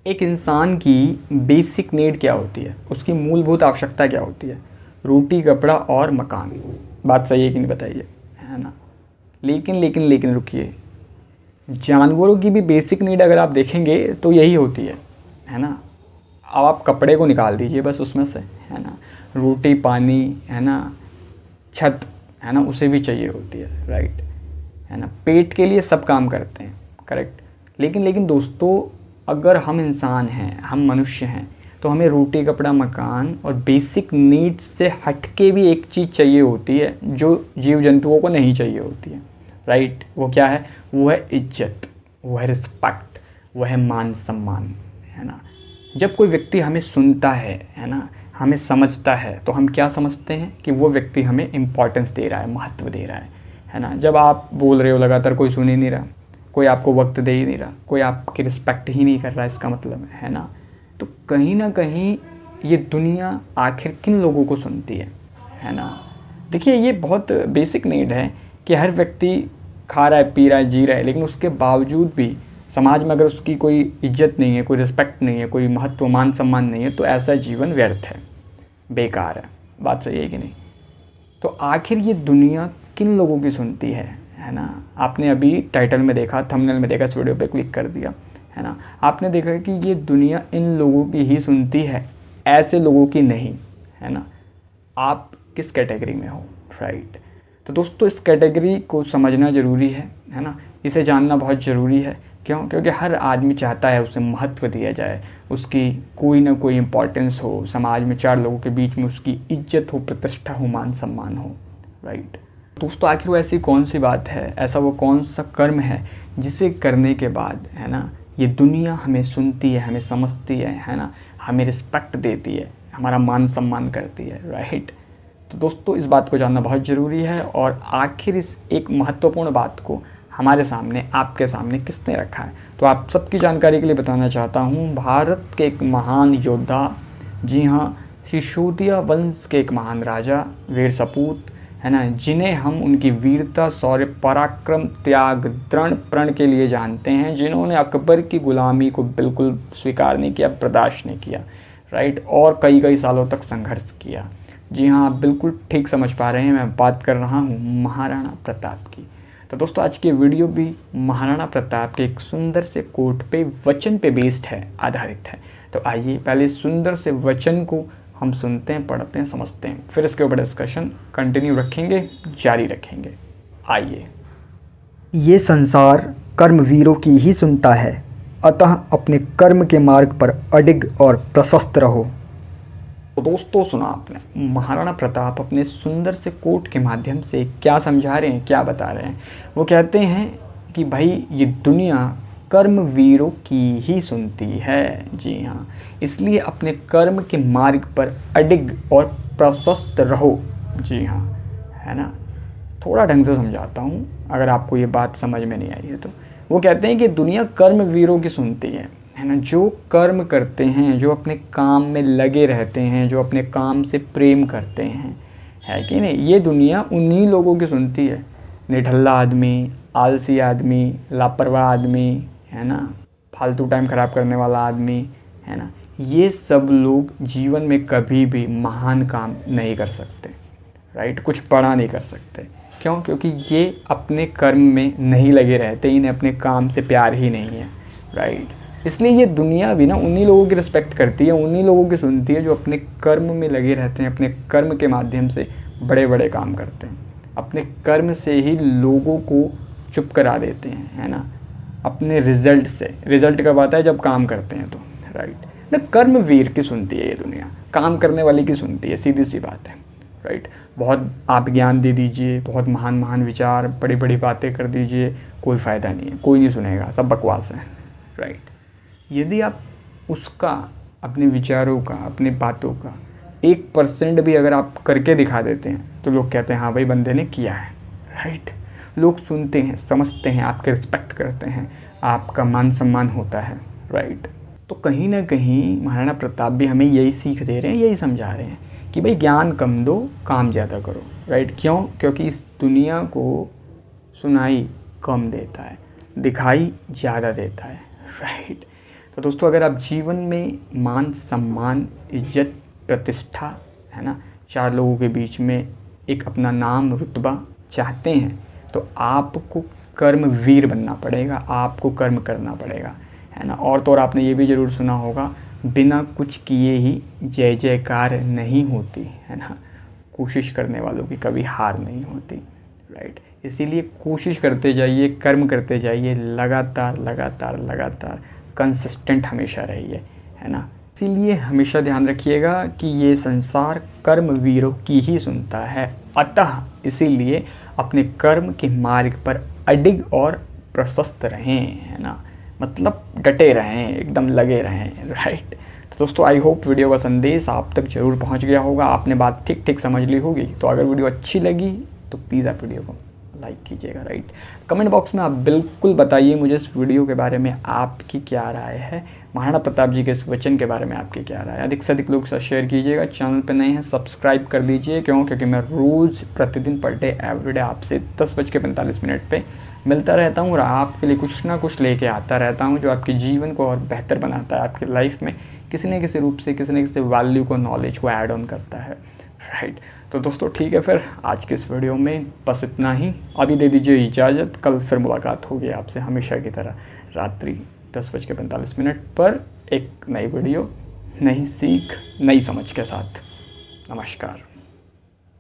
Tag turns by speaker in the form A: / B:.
A: एक इंसान की बेसिक नीड क्या होती है, उसकी मूलभूत आवश्यकता क्या होती है? रोटी, कपड़ा और मकान। बात सही है कि नहीं बताइए, है ना? लेकिन रुकिए, जानवरों की भी बेसिक नीड अगर आप देखेंगे तो यही होती है ना? अब आप कपड़े को निकाल दीजिए बस उसमें से, है ना? रोटी, पानी, है ना, छत, है ना, उसे भी चाहिए होती है, राइट? है ना? पेट के लिए सब काम करते हैं, करेक्ट। लेकिन दोस्तों, अगर हम इंसान हैं, हम मनुष्य हैं, तो हमें रोटी, कपड़ा, मकान और बेसिक नीड्स से हट के भी एक चीज़ चाहिए होती है जो जीव जंतुओं को नहीं चाहिए होती है, राइट? वो क्या है? वो है इज्जत, वो है रिस्पेक्ट, वो है मान सम्मान, है ना? जब कोई व्यक्ति हमें सुनता है ना, हमें समझता है, तो हम क्या समझते हैं कि वो व्यक्ति हमें इम्पोर्टेंस दे रहा है, महत्व दे रहा है ना? जब आप बोल रहे हो लगातार, कोई सुन ही नहीं रहा, कोई आपको वक्त दे ही नहीं रहा, कोई आपकी रिस्पेक्ट ही नहीं कर रहा, इसका मतलब है ना? तो कहीं ना कहीं ये दुनिया आखिर किन लोगों को सुनती है ना? देखिए, ये बहुत बेसिक नीड है कि हर व्यक्ति खा रहा है, पी रहा है, जी रहा है, लेकिन उसके बावजूद भी समाज में अगर उसकी कोई इज्जत नहीं है, कोई रिस्पेक्ट नहीं है, कोई महत्व, मान सम्मान नहीं है, तो ऐसा जीवन व्यर्थ है, बेकार है। बात सही है कि नहीं? तो आखिर ये दुनिया किन लोगों की सुनती है ना? आपने अभी टाइटल में देखा, थंबनेल में देखा, इस वीडियो पे क्लिक कर दिया, है ना? आपने देखा कि ये दुनिया इन लोगों की ही सुनती है, ऐसे लोगों की नहीं, है ना? आप किस कैटेगरी में हो, राइट? तो दोस्तों, इस कैटेगरी को समझना ज़रूरी है ना? इसे जानना बहुत ज़रूरी है। क्यों? क्योंकि हर आदमी चाहता है उसे महत्व दिया जाए, उसकी कोई ना कोई इम्पोर्टेंस हो, समाज में चार लोगों के बीच में उसकी इज्जत हो, प्रतिष्ठा हो, मान सम्मान हो, राइट? दोस्तों, आखिर वो ऐसी कौन सी बात है, ऐसा वो कौन सा कर्म है जिसे करने के बाद, है ना, ये दुनिया हमें सुनती है, हमें समझती है ना, हमें रिस्पेक्ट देती है, हमारा मान सम्मान करती है, राइट? तो दोस्तों, इस बात को जानना बहुत ज़रूरी है। और आखिर इस एक महत्वपूर्ण बात को हमारे सामने, आपके सामने किसने रखा है, तो आप सबकी जानकारी के लिए बताना चाहता हूँ। भारत के एक महान योद्धा, जी हाँ, सिसोदिया वंश के एक महान राजा, वीर सपूत, है ना, जिन्हें हम उनकी वीरता, शौर्य, पराक्रम, त्याग, दृढ़ प्रण के लिए जानते हैं, जिन्होंने अकबर की गुलामी को बिल्कुल स्वीकार नहीं किया, बर्दाश्त नहीं किया, राइट? और कई सालों तक संघर्ष किया। जी हाँ, आप बिल्कुल ठीक समझ पा रहे हैं, मैं बात कर रहा हूँ महाराणा प्रताप की। तो दोस्तों, आज की वीडियो भी महाराणा प्रताप के एक सुंदर से कोट पे, वचन पे बेस्ड है, आधारित है। तो आइए पहले सुंदर से वचन को हम सुनते हैं, पढ़ते हैं, समझते हैं, फिर इसके ऊपर डिस्कशन कंटिन्यू रखेंगे, जारी रखेंगे। आइए।
B: ये संसार कर्मवीरों की ही सुनता है, अतः अपने कर्म के मार्ग पर अडिग और प्रशस्त रहो।
A: तो दोस्तों, सुना आपने, महाराणा प्रताप अपने सुंदर से कोट के माध्यम से क्या समझा रहे हैं, क्या बता रहे हैं? वो कहते हैं कि भाई, ये दुनिया कर्मवीरों की ही सुनती है। जी हाँ, इसलिए अपने कर्म के मार्ग पर अडिग और प्रशस्त रहो। जी हाँ, है ना? थोड़ा ढंग से समझाता हूँ, अगर आपको ये बात समझ में नहीं आई है तो। वो कहते हैं कि दुनिया कर्मवीरों की सुनती है ना, जो कर्म करते हैं, जो अपने काम में लगे रहते हैं, जो अपने काम से प्रेम करते हैं, है कि नहीं? ये दुनिया उन्हीं लोगों की सुनती है। निठल्ला आदमी, आलसी आदमी, लापरवाह आदमी, है ना, फालतू टाइम ख़राब करने वाला आदमी, है ना, ये सब लोग जीवन में कभी भी महान काम नहीं कर सकते, राइट? कुछ बड़ा नहीं कर सकते। क्यों? क्योंकि ये अपने कर्म में नहीं लगे रहते, इन्हें अपने काम से प्यार ही नहीं है, राइट? इसलिए ये दुनिया भी ना उन्हीं लोगों की रिस्पेक्ट करती है, उन्हीं लोगों की सुनती है जो अपने कर्म में लगे रहते हैं, अपने कर्म के माध्यम से बड़े बड़े काम करते हैं, अपने कर्म से ही लोगों को चुप करा देते हैं, है ना, अपने रिजल्ट से। रिजल्ट कब आता है? जब काम करते हैं तो, राइट? ना कर्मवीर की सुनती है ये दुनिया, काम करने वाले की सुनती है, सीधी सी बात है, राइट? बहुत आप ज्ञान दे दीजिए, बहुत महान महान विचार, बड़ी बड़ी बातें कर दीजिए, कोई फ़ायदा नहीं है, कोई नहीं सुनेगा, सब बकवास है, राइट? यदि आप उसका, अपने विचारों का, अपनी बातों का 1% भी अगर आप करके दिखा देते हैं, तो लोग कहते हैं हाँ भाई, बंदे ने किया है, राइट? लोग सुनते हैं, समझते हैं, आपके रिस्पेक्ट करते हैं, आपका मान सम्मान होता है, राइट? तो कहीं ना कहीं महाराणा प्रताप भी हमें यही सीख दे रहे हैं, यही समझा रहे हैं कि भाई, ज्ञान कम दो, काम ज़्यादा करो, राइट? क्यों? क्योंकि इस दुनिया को सुनाई कम देता है, दिखाई ज़्यादा देता है, राइट? तो दोस्तों अगर आप जीवन में मान सम्मान, इज्जत, प्रतिष्ठा, है ना, 4 लोगों के बीच में एक अपना नाम रुतबा चाहते हैं तो आपको कर्मवीर बनना पड़ेगा, आपको कर्म करना पड़ेगा, है ना। और तो और आपने ये भी ज़रूर सुना होगा, बिना कुछ किए ही जय जयकार नहीं होती, है ना। कोशिश करने वालों की कभी हार नहीं होती, राइट। इसीलिए कोशिश करते जाइए, कर्म करते जाइए, लगातार लगातार लगातार कंसिस्टेंट हमेशा रहिए, है ना। इसीलिए हमेशा ध्यान रखिएगा कि ये संसार कर्मवीरों की ही सुनता है, अतः इसीलिए अपने कर्म के मार्ग पर अडिग और प्रशस्त रहें, है ना, मतलब डटे रहें, एकदम लगे रहें, राइट। तो दोस्तों आई होप वीडियो का संदेश आप तक ज़रूर पहुंच गया होगा, आपने बात ठीक ठीक समझ ली होगी। तो अगर वीडियो अच्छी लगी तो प्लीज़ आप वीडियो को लाइक कीजिएगा, राइट। कमेंट बॉक्स में आप बिल्कुल बताइए मुझे इस वीडियो के बारे में आपकी क्या राय है, महाराणा प्रताप जी के इस वचन के बारे में आपकी क्या राय है। अधिक से अधिक लोग साथ शेयर कीजिएगा, चैनल पे नए हैं सब्सक्राइब कर दीजिए। क्योंकि मैं रोज़ प्रतिदिन पर डे एवरीडे आपसे 10:45 पे मिलता रहता हूँ और आपके लिए कुछ ना कुछ लेके आता रहता हूँ जो आपके जीवन को और बेहतर बनाता है, आपकी लाइफ में किसी न किसी रूप से, किसी न किसी वैल्यू को, नॉलेज को ऐड ऑन करता है, राइट। तो दोस्तों ठीक है, फिर आज के इस वीडियो में बस इतना ही। अभी दे दीजिए इजाज़त, कल फिर मुलाकात होगी आपसे हमेशा की तरह रात्रि 10:45 पर एक नई वीडियो, नई सीख, नई समझ के साथ। नमस्कार।